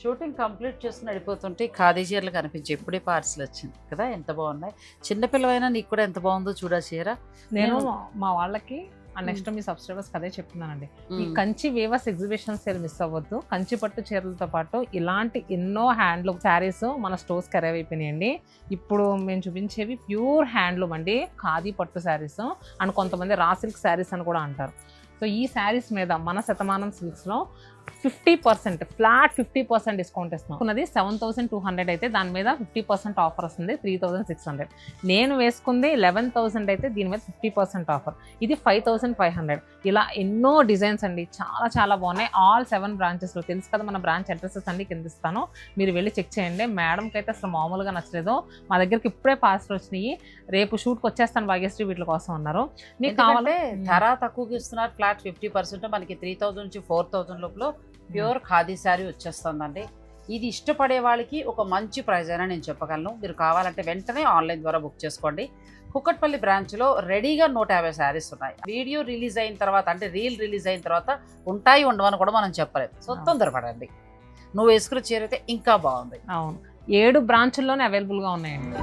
Shooting complete చేసుకుని వెళ్ళిపోతుంటే ఖాదీ చీరలు కనిపించి ఎప్పుడే పార్సిల్ వచ్చింది కదా, ఎంత బాగున్నాయి. చిన్నపిల్లవైనా నీకు కూడా ఎంత బాగుందో చూడా చీర. నేను మా వాళ్ళకి నెక్స్ట్ మీ సబ్స్క్రైబర్స్ అదే చెప్తున్నానండి, ఈ Kanchi weavers exhibition sale miss అవ్వద్దు. కంచి పట్టు చీరలతో పాటు ఇలాంటి ఎన్నో హ్యాండ్లూమ్ శారీస్ మన స్టోర్స్కి అరైవ్ అయిపోయినాయండి. ఇప్పుడు మేము చూపించేవి ప్యూర్ హ్యాండ్లూమ్ అండి, ఖాదీ పట్టు శారీస్ అండ్ కొంతమంది రా సిల్క్ శారీస్ అని కూడా అంటారు. సో ఈ శారీస్ మీద మన శతమానం సిల్క్స్లో 50% ఫ్లాట్ 50% డిస్కౌంట్ ఇస్తున్నాం. ఉన్నది 7,200 అయితే దాని మీద 50% ఆఫర్ వస్తుంది 3,600. నేను వేసుకుంది 11,000 అయితే దీని మీద 50% ఆఫర్. ఇది 5,500. ఇలా ఎన్నో డిజైన్స్ అండి, చాలా చాలా బాగున్నాయి. ఆల్ 7 బ్రాంచెస్లో తెలుసు కదా, మన బ్రాంచ్ అడ్రసెస్ అన్ని కింద ఇస్తాను, మీరు వెళ్ళి చెక్ చేయండి. మేడంకి అయితే అసలు మామూలుగా నచ్చలేదు. మా దగ్గరికి ఇప్పుడే పార్సల్ వచ్చినాయి, రేపు షూట్కి వచ్చేస్తాను భాగ్యశ్రీ వీటి కోసం అన్నారు. మీకు కావాలంటే ధర తక్కువకి ఇస్తున్నారు, ఫ్లాట్ 50%. మనకి 3,000 నుంచి 4,000 లోపల ప్యూర్ ఖాదీ శారీ వచ్చేస్తుందండి. ఇది ఇష్టపడే వాళ్ళకి ఒక మంచి ప్రైస్ అయినా నేను చెప్పగలను. మీరు కావాలంటే వెంటనే ఆన్లైన్ ద్వారా బుక్ చేసుకోండి. కుక్కట్పల్లి బ్రాంచ్లో రెడీగా 150 శారీస్ ఉన్నాయి. వీడియో రిలీజ్ అయిన తర్వాత, అంటే రీల్ రిలీజ్ అయిన తర్వాత ఉంటాయి ఉండవని కూడా మనం చెప్పలేదు. సో తొందరపడండి. నువ్వు వేసుకున్న చీర అయితే ఇంకా బాగుంది. అవును, 7 బ్రాంచుల్లోనే అవైలబుల్గా ఉన్నాయండి.